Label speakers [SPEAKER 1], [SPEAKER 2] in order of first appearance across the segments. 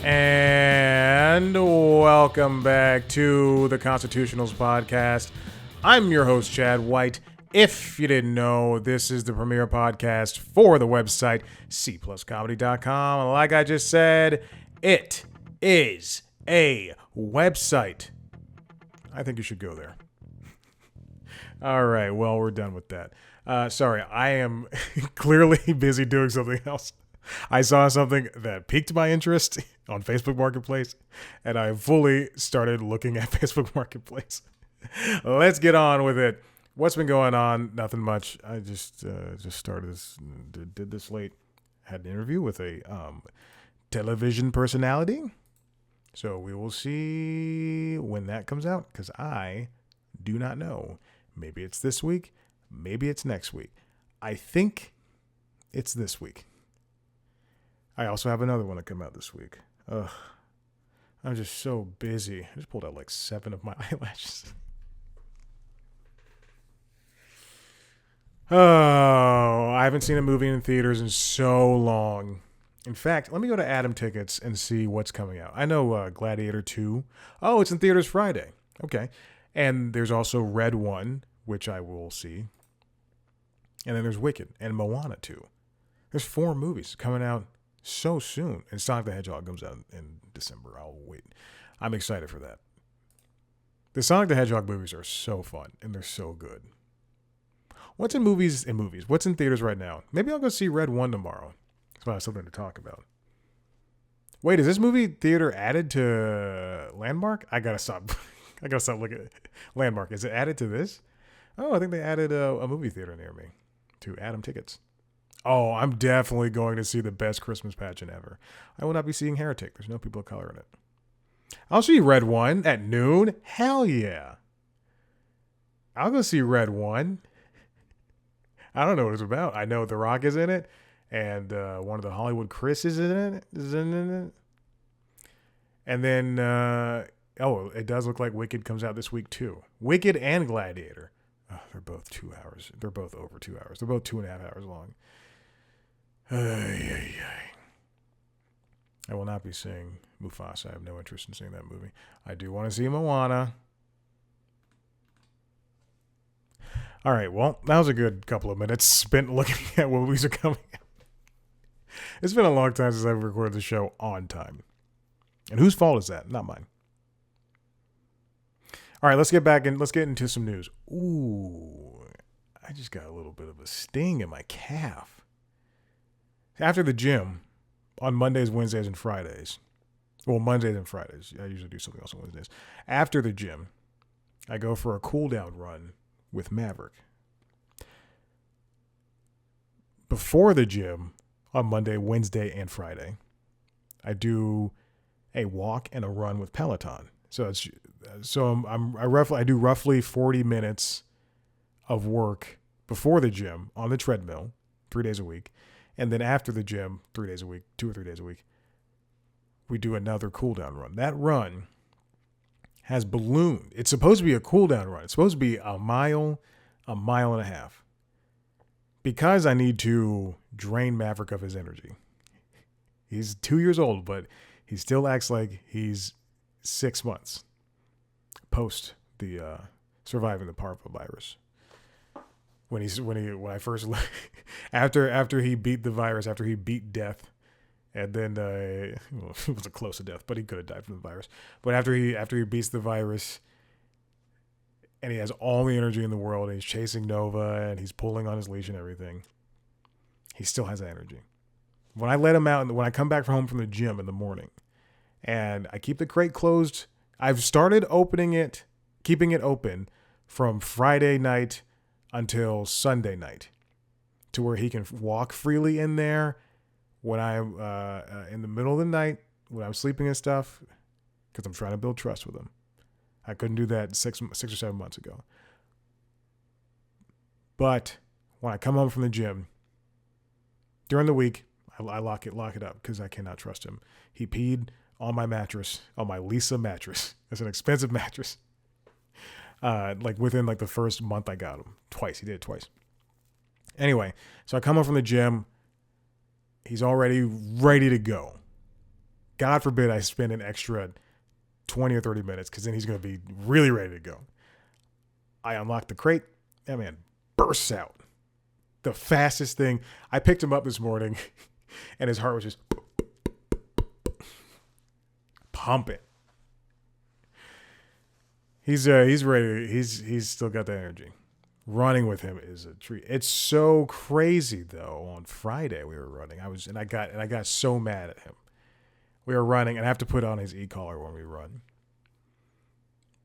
[SPEAKER 1] And welcome back to the Constitutionals podcast. I'm your host, Chad White. If you didn't know, this is the premier podcast for the website, cpluscomedy.com. Like I just said, it is a website. I think you should go there. All right, well, we're done with that. Sorry, I am clearly busy doing something else. I saw something that piqued my interest on Facebook Marketplace, and I fully started looking at Facebook Marketplace. Let's get on with it. What's been going on? Nothing much. I just started this, did this late. Had an interview with a television personality. So we will see when that comes out, because I do not know. Maybe it's this week. Maybe it's next week. I think it's this week. I also have another one that come out this week. Ugh. I'm just so busy. I just pulled out like 7 of my eyelashes. Oh, I haven't seen a movie in theaters in so long. In fact, let me go to Atom Tickets and see what's coming out. I know Gladiator 2. Oh, it's in theaters Friday. Okay. And there's also Red 1, which I will see. And then there's Wicked and Moana 2. There's 4 movies coming out so soon. And Sonic the Hedgehog comes out in December. I'll wait. I'm excited for that. The Sonic the Hedgehog movies are so fun, and they're so good. What's in movies? What's in theaters right now? Maybe I'll go see Red 1 tomorrow. So I have something to talk about. Wait, is this movie theater added to Landmark? I gotta stop looking at Landmark. Is it added to this? Oh, I think they added a movie theater near me to Atom Tickets. Oh, I'm definitely going to see the best Christmas pageant ever. I will not be seeing Heretic. There's no people of color in it. I'll see Red 1 at noon. Hell yeah. I'll go see Red 1. I don't know what it's about. I know The Rock is in it, and one of the Hollywood Chris is in it. And then, it does look like Wicked comes out this week too. Wicked and Gladiator. Oh, they're both 2 hours. They're both over 2 hours. They're both 2.5 hours long. I will not be seeing Mufasa. I have no interest in seeing that movie. I do want to see Moana. All right, well, that was a good couple of minutes spent looking at what movies are coming out. It's been a long time since I've recorded the show on time. And whose fault is that? Not mine. All right, let's get into some news. Ooh, I just got a little bit of a sting in my calf. After the gym, on Mondays, Wednesdays, and Fridays. Well, Mondays and Fridays. I usually do something else on Wednesdays. After the gym, I go for a cool down run with Maverick. Before the gym, on Monday, Wednesday, and Friday, I do a walk and a run with Peloton. I do roughly 40 minutes of work before the gym on the treadmill 3 days a week. And then after the gym, 3 days a week, 2 or 3 days a week, we do another cool down run. That run has ballooned. It's supposed to be a cool down run. It's supposed to be a mile and a half. Because I need to drain Maverick of his energy. He's 2 years old, but he still acts like he's 6 months post the surviving the parvovirus. After he beat the virus, after he beat death, and then it was a close to death, but he could have died from the virus. But after he beats the virus, and he has all the energy in the world, and he's chasing Nova, and he's pulling on his leash and everything, he still has that energy. When I let him out, and when I come back home from the gym in the morning, and I keep the crate closed, I've started keeping it open from Friday night until Sunday night, to where he can walk freely in there when I'm in the middle of the night, when I'm sleeping and stuff, because I'm trying to build trust with him. I couldn't do that 6 or 7 months ago. But when I come home from the gym, during the week, I lock it up because I cannot trust him. He peed on my mattress, on my Lisa mattress. It's an expensive mattress. Within the first month I got him. Twice. He did it twice. Anyway, so I come home from the gym. He's already ready to go. God forbid I spend an extra 20 or 30 minutes because then he's going to be really ready to go. I unlock the crate. That man bursts out. The fastest thing. I picked him up this morning and his heart was just pumping. He's ready. He's still got that energy. Running with him is a treat. It's so crazy though. On Friday we were running. I got so mad at him. We were running and I have to put on his e-collar when we run.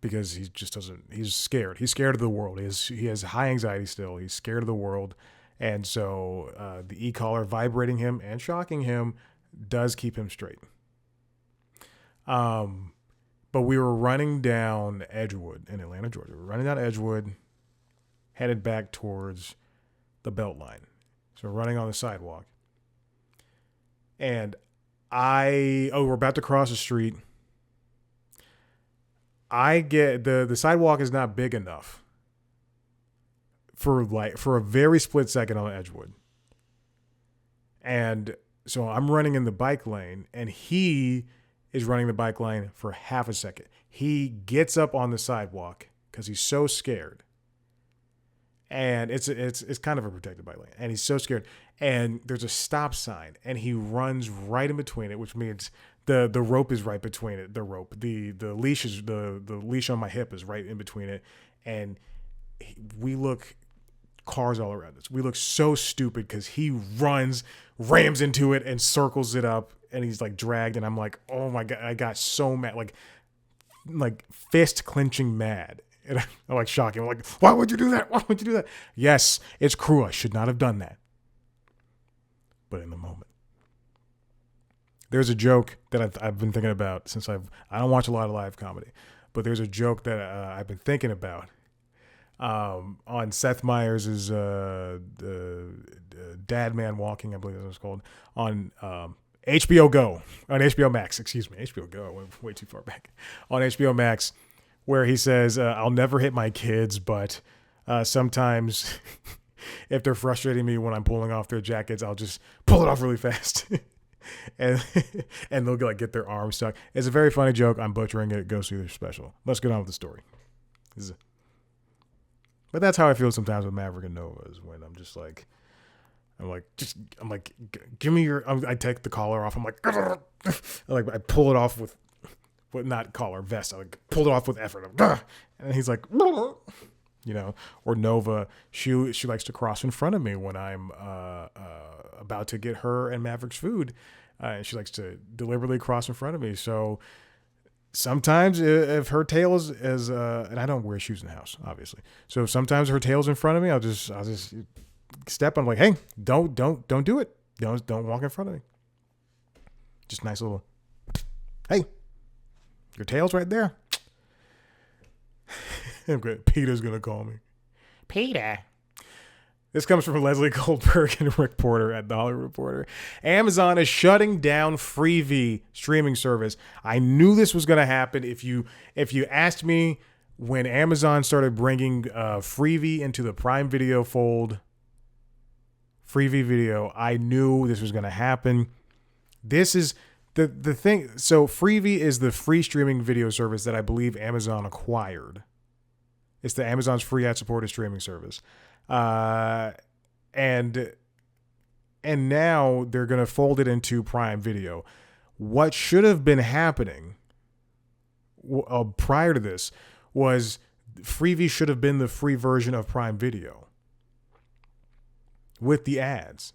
[SPEAKER 1] Because he just doesn't, he's scared. He's scared of the world. He has high anxiety still. He's scared of the world. And so the e-collar vibrating him and shocking him does keep him straight. But we were running down Edgewood in Atlanta, Georgia. We were running down Edgewood, headed back towards the Beltline. So we're running on the sidewalk. And we're about to cross the street. I get the sidewalk is not big enough for a very split second on Edgewood. And so I'm running in the bike lane and he is running the bike lane for half a second. He gets up on the sidewalk because he's so scared. And it's kind of a protected bike lane. And he's so scared. And there's a stop sign and he runs right in between it, which means the rope is right between it. The leash is the leash on my hip is right in between it. And we look cars all around us. We look so stupid because he rams into it and circles it up and he's like dragged. And I'm like, oh my God, I got so mad, like fist clenching mad. And I'm like shocking. I'm like, why would you do that? Why would you do that? Yes, it's cruel. I should not have done that. But in the moment, there's a joke that I've been thinking about since I don't watch a lot of live comedy, but there's a joke that I've been thinking about on Seth Meyers' Dad Man Walking, I believe that's what it's called, on HBO Go, on HBO Max, excuse me, HBO Go, I went way too far back, on HBO Max, where he says, I'll never hit my kids, but sometimes if they're frustrating me when I'm pulling off their jackets, I'll just pull it off really fast. and they'll like get their arms stuck. It's a very funny joke. I'm butchering it. Go see their special. Let's get on with the story. But that's how I feel sometimes with Maverick and Nova, is when I'm like, give me your. I take the collar off. I'm like I pull it off with not collar, vest. I like pulled it off with effort. And he's like, or Nova, she likes to cross in front of me when I'm about to get her and Maverick's food. And she likes to deliberately cross in front of me. So sometimes if her tail is and I don't wear shoes in the house, obviously. So sometimes her tail's in front of me, I'll just step. I'm like, hey, don't do it. Don't walk in front of me. Just nice little, hey, your tail's right there. Peter's going to call me. Peter. This comes from Leslie Goldberg and Rick Porter at The Hollywood Reporter. Amazon is shutting down Freevee streaming service. I knew this was going to happen. If you asked me when Amazon started bringing Freevee into the Prime Video fold, Freevee Video, I knew this was going to happen. This is the thing. So Freevee is the free streaming video service that I believe Amazon acquired. It's the Amazon's free ad-supported streaming service. And now they're going to fold it into Prime Video. What should have been happening prior to this was Freevee should have been the free version of Prime Video with the ads.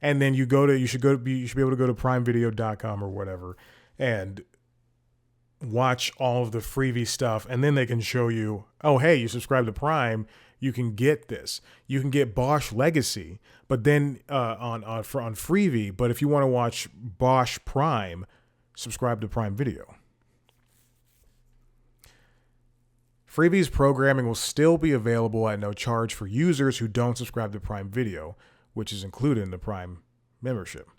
[SPEAKER 1] And then you should be able to go to primevideo.com or whatever and watch all of the Freevee stuff, and then they can show you, oh, hey, you subscribe to Prime, you can get this. You can get Bosch Legacy, but then on Freevee. But if you want to watch Bosch Prime, subscribe to Prime Video. Freevee's programming will still be available at no charge for users who don't subscribe to Prime Video, which is included in the Prime membership.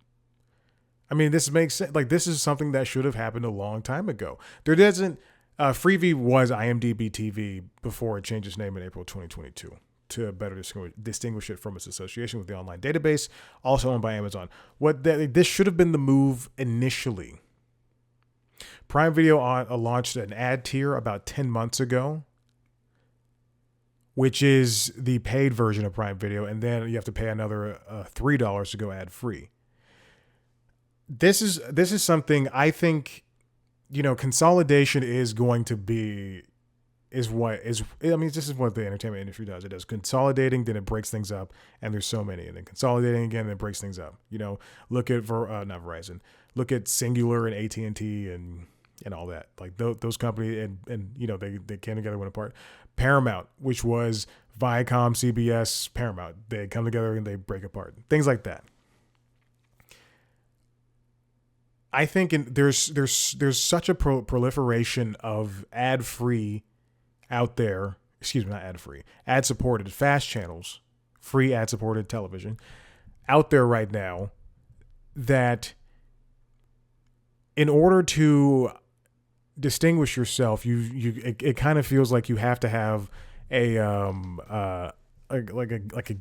[SPEAKER 1] I mean, this makes sense. Like, this is something that should have happened a long time ago. There doesn't. Freevee was IMDb TV before it changed its name in April 2022. to better distinguish it from its association with the online database, also owned by Amazon. This should have been the move initially. Prime Video launched an ad tier about 10 months ago, which is the paid version of Prime Video, and then you have to pay another $3 to go ad free. This is something I think, consolidation is going to be, this is what the entertainment industry does. It does consolidating, then it breaks things up, and there's so many, and then consolidating again, and it breaks things up. Look at not Verizon, look at Singular and AT&T and all that. Like those companies, and they came together, went apart. Paramount, which was Viacom, CBS, Paramount, they come together and they break apart. Things like that. I think there's such a proliferation of ad-free out there. Excuse me, not ad-free, ad-supported fast channels, free ad-supported television out there right now, that in order to distinguish yourself, it kind of feels like you have to have a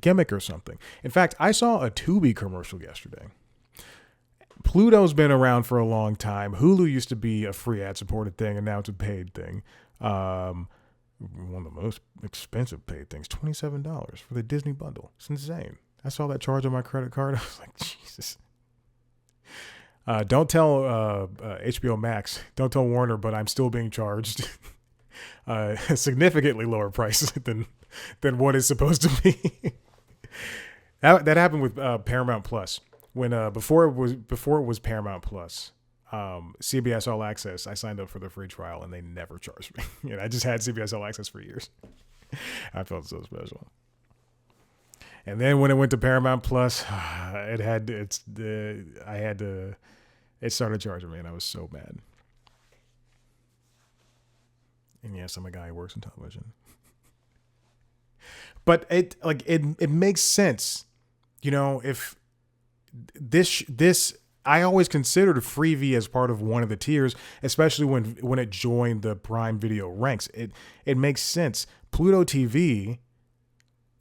[SPEAKER 1] gimmick or something. In fact, I saw a Tubi commercial yesterday. Pluto's been around for a long time. Hulu used to be a free ad-supported thing, and now it's a paid thing. One of the most expensive paid things, $27 for the Disney bundle. It's insane. I saw that charge on my credit card. I was like, Jesus. Don't tell HBO Max. Don't tell Warner, but I'm still being charged a significantly lower price than what is supposed to be. That happened with Paramount Plus. When before it was Paramount Plus, CBS All Access, I signed up for the free trial and they never charged me. I just had CBS All Access for years. I felt so special. And then when it went to Paramount Plus, it started charging me, and I was so mad. And yes, I'm a guy who works in television. But it makes sense, if this I always considered Freevee as part of one of the tiers, especially when it joined the Prime Video ranks. It makes sense. Pluto TV,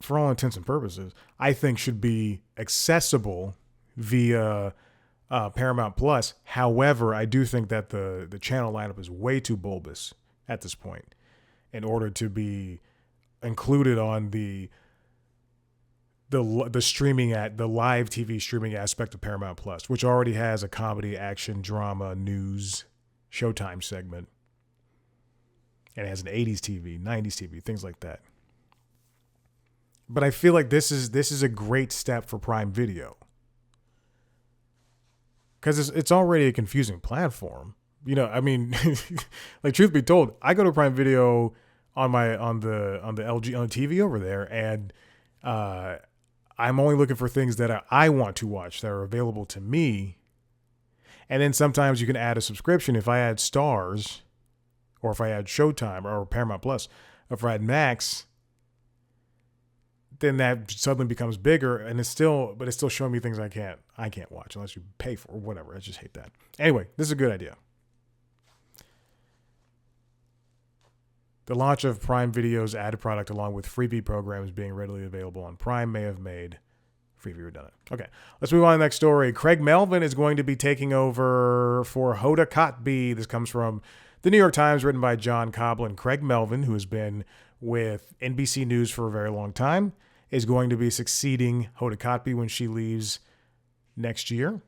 [SPEAKER 1] for all intents and purposes, I think should be accessible via Paramount Plus. However, I do think that the channel lineup is way too bulbous at this point in order to be included on the streaming the live TV streaming aspect of Paramount Plus, which already has a comedy, action, drama, news, Showtime segment, and it has an 80s TV, 90s TV, things like that. But I feel like this is a great step for Prime Video, because it's already a confusing platform. Like, truth be told, I go to Prime Video on the LG on the TV over there, and I'm only looking for things that I want to watch that are available to me. And then sometimes you can add a subscription. If I add Stars, or if I add Showtime or Paramount Plus, or if I add Max, then that suddenly becomes bigger, and it's still showing me things I can't watch unless you pay for, or whatever. I just hate that. Anyway, this is a good idea. The launch of Prime Video's ad product, along with Freevee programs being readily available on Prime, may have made Freevee redundant. Okay, let's move on to the next story. Craig Melvin is going to be taking over for Hoda Kotb. This comes from the New York Times, written by John Coblin. Craig Melvin, who has been with NBC News for a very long time, is going to be succeeding Hoda Kotb when she leaves next year.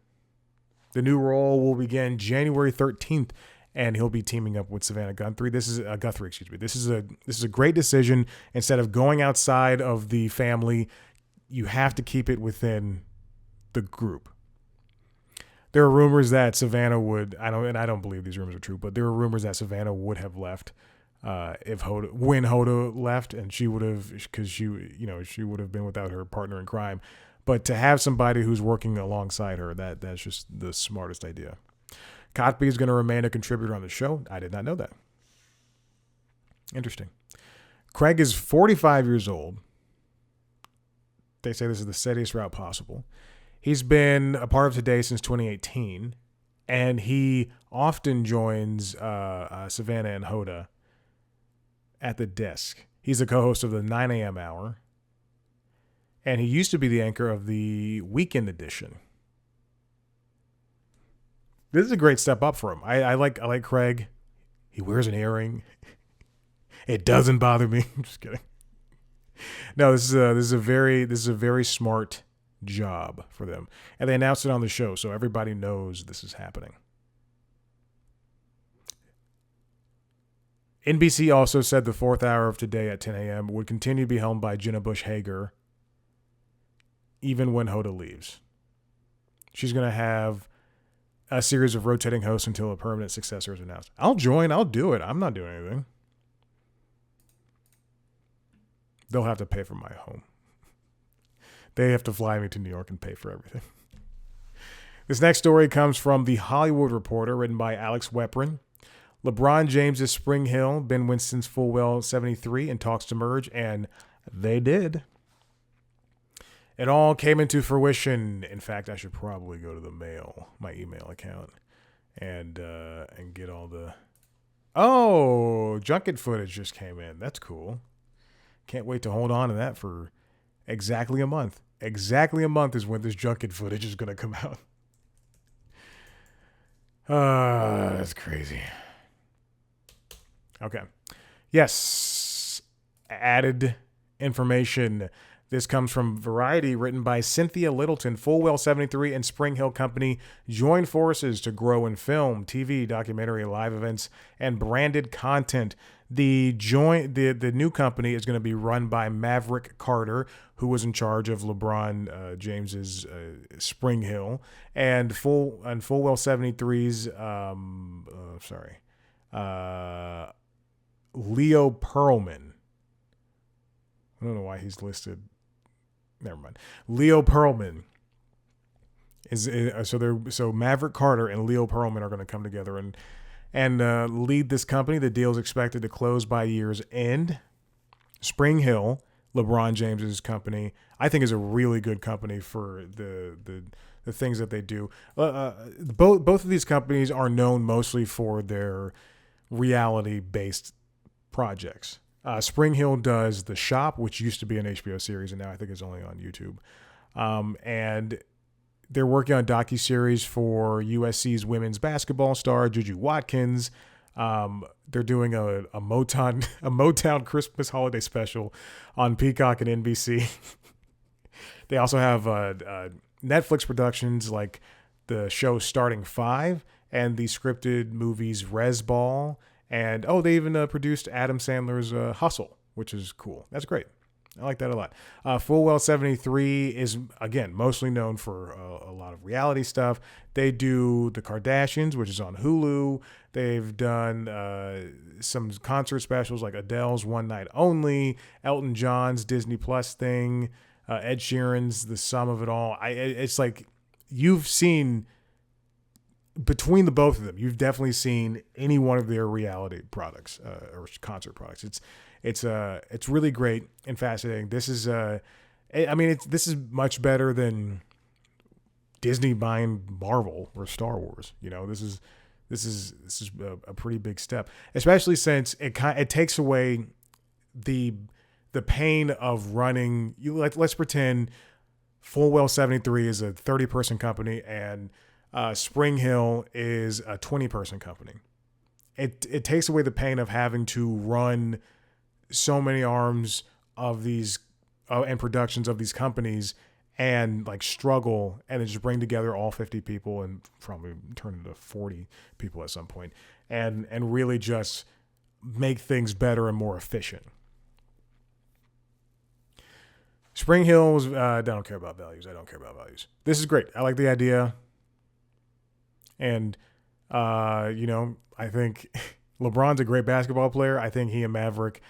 [SPEAKER 1] The new role will begin January 13th. And he'll be teaming up with Savannah Guthrie. This is a great decision. Instead of going outside of the family, you have to keep it within the group. There are rumors that Savannah would. I don't believe these rumors are true, but there are rumors that Savannah would have left when Hoda left, and she would have, because she would have been without her partner in crime. But to have somebody who's working alongside her, that's just the smartest idea. Kotb is going to remain a contributor on the show. I did not know that. Interesting. Craig is 45 years old. They say this is the steadiest route possible. He's been a part of Today since 2018, and he often joins Savannah and Hoda at the desk. He's the co-host of the 9 a.m. hour, and he used to be the anchor of the weekend edition. This is a great step up for him. I like Craig. He wears an earring. It doesn't bother me. I'm just kidding. No, this is a very smart job for them, and they announced it on the show, so everybody knows this is happening. NBC also said the fourth hour of Today at 10 a.m. would continue to be helmed by Jenna Bush Hager, even when Hoda leaves. She's going to have a series of rotating hosts until a permanent successor is announced. I'll join. I'll do it. I'm not doing anything. They'll have to pay for my home. They have to fly me to New York and pay for everything. This next story comes from The Hollywood Reporter, written by Alex Weprin. LeBron James' Spring Hill, Ben Winston's Fullwell 73 in talks to merge, and they did. It all came into fruition. In fact, I should probably go to the mail, my email account, and get all the... Oh, junket footage just came in. That's cool. Can't wait to hold on to that for exactly a month. Exactly a month is when this junket footage is going to come out. That's crazy. Okay. Yes. Added information. This comes from Variety, written by Cynthia Littleton. Fullwell 73 and Spring Hill Company join forces to grow in film, TV, documentary, live events, and branded content. The new company is going to be run by Maverick Carter, who was in charge of LeBron James's Spring Hill, and Fullwell 73's Leo Pearlman. I don't know why he's listed. Never mind. Leo Pearlman so Maverick Carter and Leo Pearlman are going to come together and lead this company. The deal is expected to close by year's end. Spring Hill, LeBron James's company, I think is a really good company for the things that they do. Both of these companies are known mostly for their reality-based projects. Spring Hill does The Shop, which used to be an HBO series, and now I think it's only on YouTube. And they're working on docuseries for USC's women's basketball star Juju Watkins. They're doing a Motown Christmas holiday special on Peacock and NBC. They also have Netflix productions like the show Starting Five and the scripted movies Res Ball. And, they even produced Adam Sandler's Hustle, which is cool. That's great. I like that a lot. Fullwell 73 is, again, mostly known for a lot of reality stuff. They do The Kardashians, which is on Hulu. They've done some concert specials like Adele's One Night Only, Elton John's Disney Plus thing, Ed Sheeran's The Sum of It All. It's like you've seen... Between the both of them, you've definitely seen any one of their reality products or concert products. It's really great and fascinating. This is this is much better than Disney buying Marvel or Star Wars. You know, this is a pretty big step, especially since it takes away the pain of running. Let's pretend Fullwell 73 is a 30-person company and Spring Hill is a 20-person company. It takes away the pain of having to run so many arms of these and productions of these companies and like struggle and then just bring together all 50 people and probably turn into 40 people at some point and really just make things better and more efficient. Spring Hills, I don't care about values. This is great. I like the idea. And, I think LeBron's a great basketball player. I think he and Maverick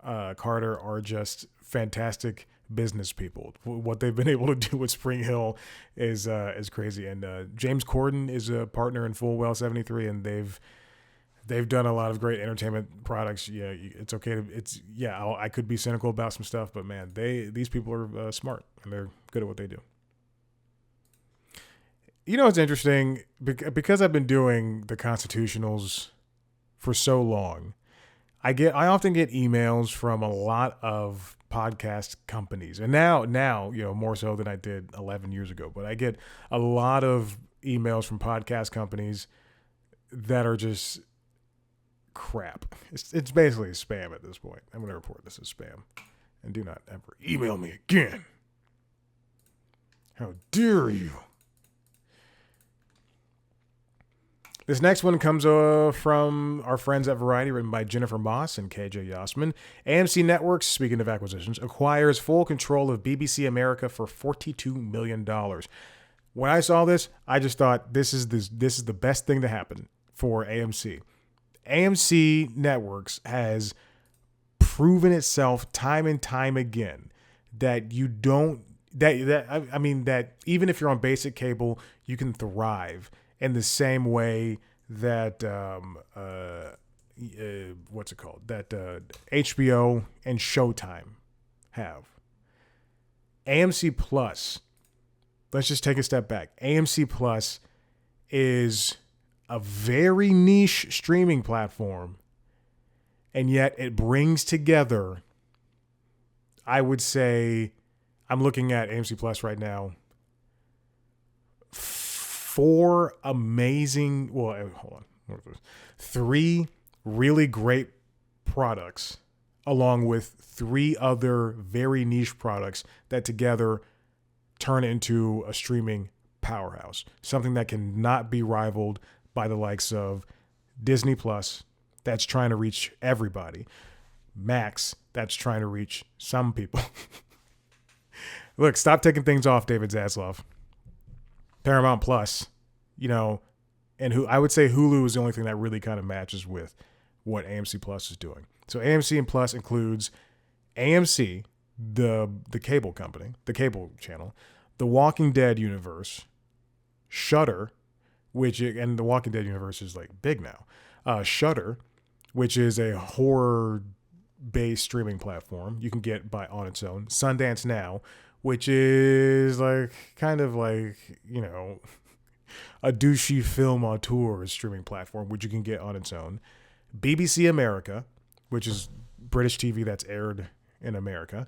[SPEAKER 1] Carter are just fantastic business people. What they've been able to do with Spring Hill is crazy. And James Corden is a partner in Fullwell 73, and they've done a lot of great entertainment products. Yeah, it's okay I could be cynical about some stuff, but man, these people are smart and they're good at what they do. You know, it's interesting because I've been doing the constitutionals for so long. I often get emails from a lot of podcast companies, and now more so than I did 11 years ago. But I get a lot of emails from podcast companies that are just crap. It's basically spam at this point. I'm going to report this as spam, and do not ever email me again. How dare you? This next one comes from our friends at Variety, written by Jennifer Moss and KJ Yasmin. AMC Networks, speaking of acquisitions, acquires full control of BBC America for $42 million. When I saw this, I just thought this is the best thing to happen for AMC. AMC Networks has proven itself time and time again that you don't that even if you're on basic cable, you can thrive in the same way that what's it called? That HBO and Showtime have. AMC Plus, let's just take a step back. AMC Plus is a very niche streaming platform, and yet it brings together, I would say, I'm looking at AMC Plus right now, three really great products, along with three other very niche products that together turn into a streaming powerhouse. Something that cannot be rivaled by the likes of Disney Plus, that's trying to reach everybody. Max, that's trying to reach some people. Look, stop taking things off David Zaslav. Paramount Plus, and I would say Hulu is the only thing that really kind of matches with what AMC Plus is doing. So AMC and Plus includes AMC, the cable company, the cable channel, the Walking Dead universe, Shudder, and the Walking Dead universe is like big now. Shudder, which is a horror-based streaming platform you can get on its own. Sundance Now, which is like kind of like, a douchey film auteur streaming platform, which you can get on its own. BBC America, which is British TV that's aired in America.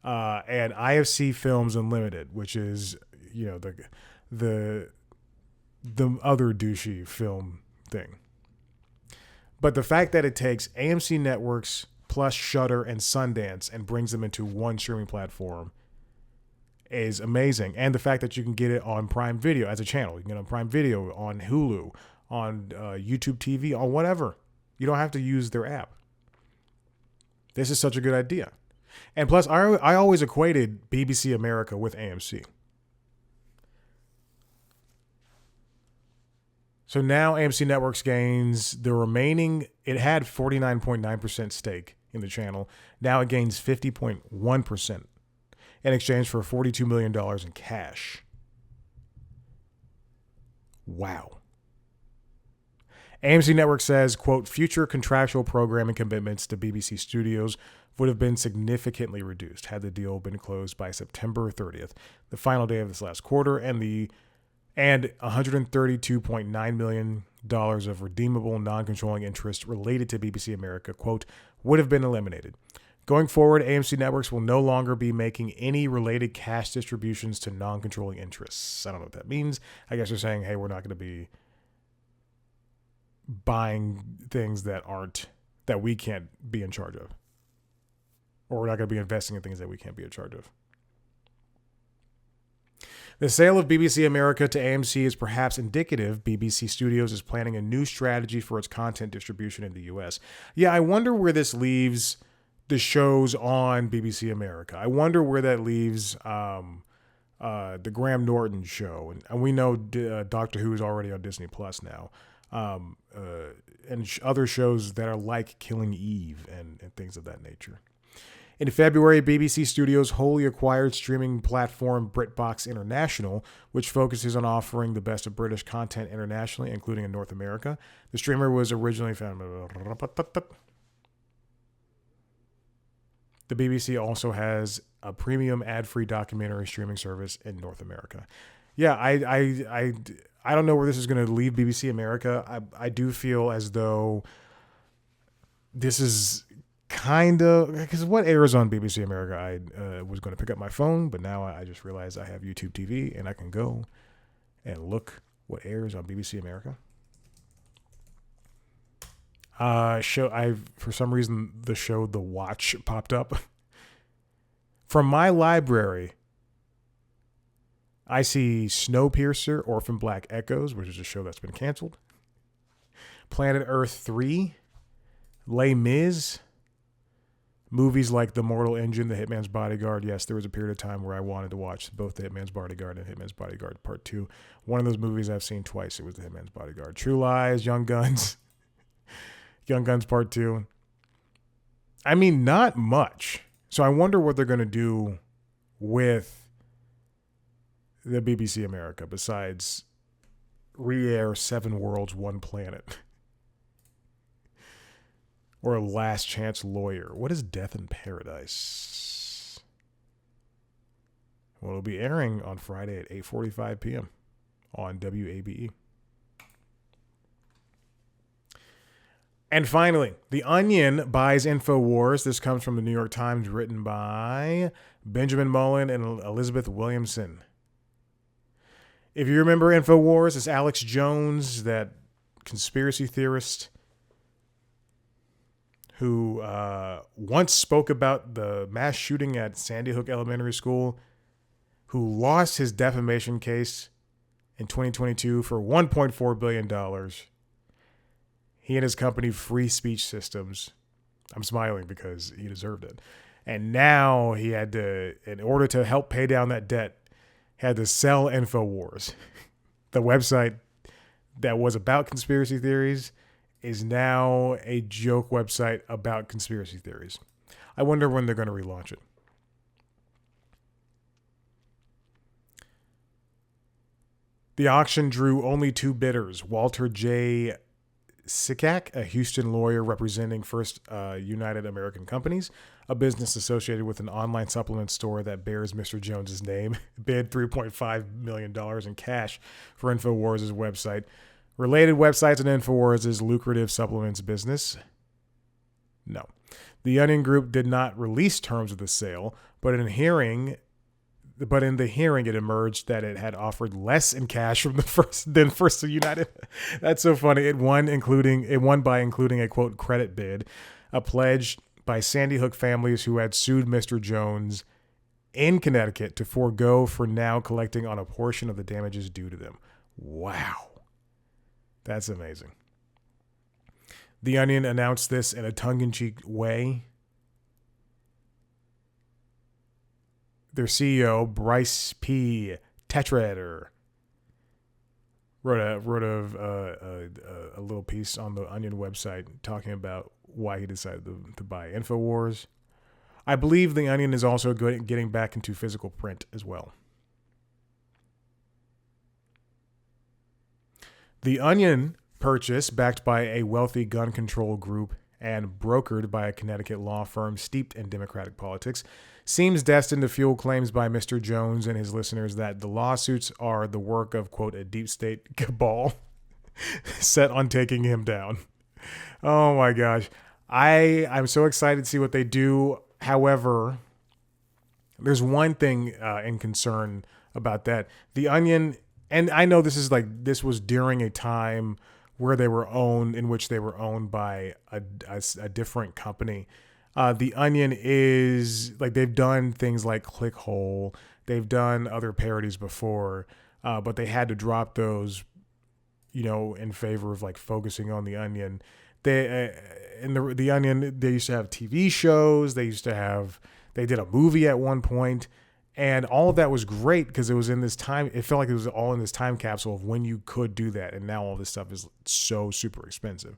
[SPEAKER 1] And IFC Films Unlimited, which is, the other douchey film thing. But the fact that it takes AMC Networks plus Shudder and Sundance and brings them into one streaming platform is amazing. And the fact that you can get it on Prime Video as a channel. You can get it on Prime Video, on Hulu, on YouTube TV, on whatever. You don't have to use their app. This is such a good idea. And plus, I always equated BBC America with AMC. So now AMC Networks gains the remaining, it had 49.9% stake in the channel. Now it gains 50.1% in exchange for $42 million in cash. Wow. AMC Networks says, quote, future contractual programming commitments to BBC Studios would have been significantly reduced had the deal been closed by September 30th, the final day of this last quarter, and $132.9 million of redeemable non-controlling interest related to BBC America, quote, would have been eliminated. Going forward, AMC Networks will no longer be making any related cash distributions to non-controlling interests. I don't know what that means. I guess they're saying, hey, we're not going to be buying things that we can't be in charge of. Or we're not going to be investing in things that we can't be in charge of. The sale of BBC America to AMC is perhaps indicative BBC Studios is planning a new strategy for its content distribution in the U.S. Yeah, I wonder where this leaves the shows on BBC America. I wonder where that leaves the Graham Norton show. And we know Doctor Who is already on Disney Plus now. And other shows that are like Killing Eve and things of that nature. In February, BBC Studios wholly acquired streaming platform BritBox International, which focuses on offering the best of British content internationally, including in North America. The streamer was originally found. The BBC also has a premium ad-free documentary streaming service in North America. Yeah, I don't know where this is going to leave BBC America. I do feel as though this is kind of because what airs on BBC America, I was going to pick up my phone, but now I just realized I have YouTube TV and I can go and look what airs on BBC America. For some reason the show The Watch popped up. From my library, I see Snowpiercer, Orphan Black Echoes, which is a show that's been canceled. Planet Earth 3, Les Mis, movies like The Mortal Engine, The Hitman's Bodyguard. Yes, there was a period of time where I wanted to watch both The Hitman's Bodyguard and Hitman's Bodyguard Part 2. One of those movies I've seen twice. It was The Hitman's Bodyguard. True Lies, Young Guns, Young Guns Part 2. I mean, not much. So I wonder what they're going to do with the BBC America besides re-air 7 Worlds, 1 Planet. Or Last Chance Lawyer. What is Death in Paradise? Well, it'll be airing on Friday at 8:45 p.m. on WABE. And finally, The Onion buys Infowars. This comes from the New York Times, written by Benjamin Mullen and Elizabeth Williamson. If you remember Infowars, it's Alex Jones, that conspiracy theorist who once spoke about the mass shooting at Sandy Hook Elementary School, who lost his defamation case in 2022 for $1.4 billion. He and his company, Free Speech Systems, I'm smiling because he deserved it. And now he had to, in order to help pay down that debt, had to sell Infowars. The website that was about conspiracy theories is now a joke website about conspiracy theories. I wonder when they're going to relaunch it. The auction drew only 2 bidders. Walter J. Sikak, a Houston lawyer representing First United American Companies, a business associated with an online supplement store that bears Mr. Jones's name, bid $3.5 million in cash for Infowars' website. Related websites and Infowars' lucrative supplements business? No. The Onion Group did not release terms of the sale, but in the hearing, it emerged that it had offered less in cash from than First United. That's so funny. It won by including a quote credit bid, a pledge by Sandy Hook families who had sued Mr. Jones in Connecticut to forego for now collecting on a portion of the damages due to them. Wow. That's amazing. The Onion announced this in a tongue-in-cheek way. Their CEO, Bryce P. Tetraeder, wrote a little piece on the Onion website talking about why he decided to buy Infowars. I believe the Onion is also getting back into physical print as well. The Onion purchase, backed by a wealthy gun control group and brokered by a Connecticut law firm steeped in Democratic politics, seems destined to fuel claims by Mr. Jones and his listeners that the lawsuits are the work of, quote, a deep state cabal set on taking him down. Oh my gosh. I'm so excited to see what they do. However, there's one thing in concern about that. The Onion, and I know this was during a time where they were owned by a different company. The Onion is they've done things like Clickhole. They've done other parodies before, but they had to drop those, in favor of focusing on the Onion. The Onion, they used to have TV shows. They did a movie at one point, and all of that was great because it was in this time. It felt like it was all in this time capsule of when you could do that, and now all this stuff is so super expensive.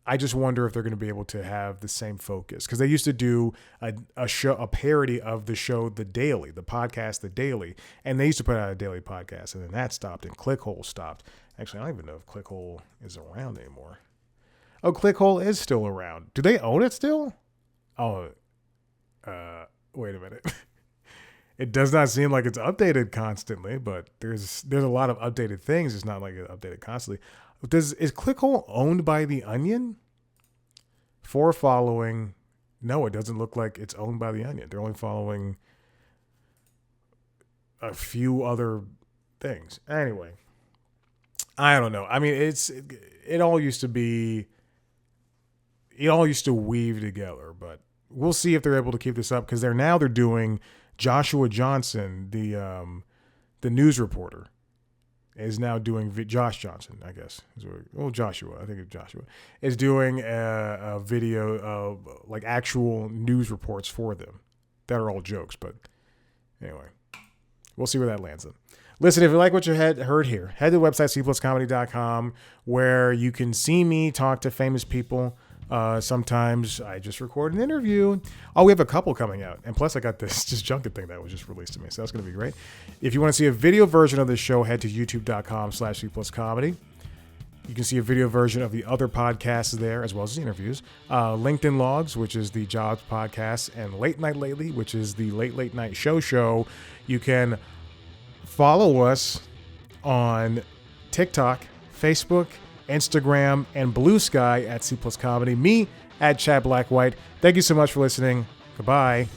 [SPEAKER 1] I just wonder if they're going to be able to have the same focus because they used to do a parody of the show The Daily, the podcast The Daily, and they used to put out a daily podcast, and then that stopped, and Clickhole stopped. Actually, I don't even know if Clickhole is around anymore. Oh, Clickhole is still around. Do they own it still? Oh, wait a minute. It does not seem like it's updated constantly, but there's a lot of updated things. It's not like it's updated constantly. Is Clickhole owned by the Onion? for following. No, it doesn't look like it's owned by The Onion. They're only following a few other things. Anyway, I don't know. I mean, it all used to weave together, but we'll see if they're able to keep this up because they're doing Joshua Johnson, the news reporter, is now doing Josh Johnson, I guess. Well, Joshua, I think it's Joshua, is doing a video of like actual news reports for them that are all jokes. But anyway, we'll see where that lands them. Listen, if you like what you heard here, head to the website cpluscomedy.com where you can see me talk to famous people. Sometimes I just record an interview. Oh, we have a couple coming out. And plus I got this just junket thing that was just released to me. So that's going to be great. If you want to see a video version of this show, head to youtube.com/cpluscomedy. You can see a video version of the other podcasts there as well as the interviews. LinkedIn Logs, which is the jobs podcast, and Late Night Lately, which is the late night show. You can follow us on TikTok, Facebook, Instagram, and Blue Sky at C Plus Comedy. Me at Chad Blackwhite. Thank you so much for listening. Goodbye.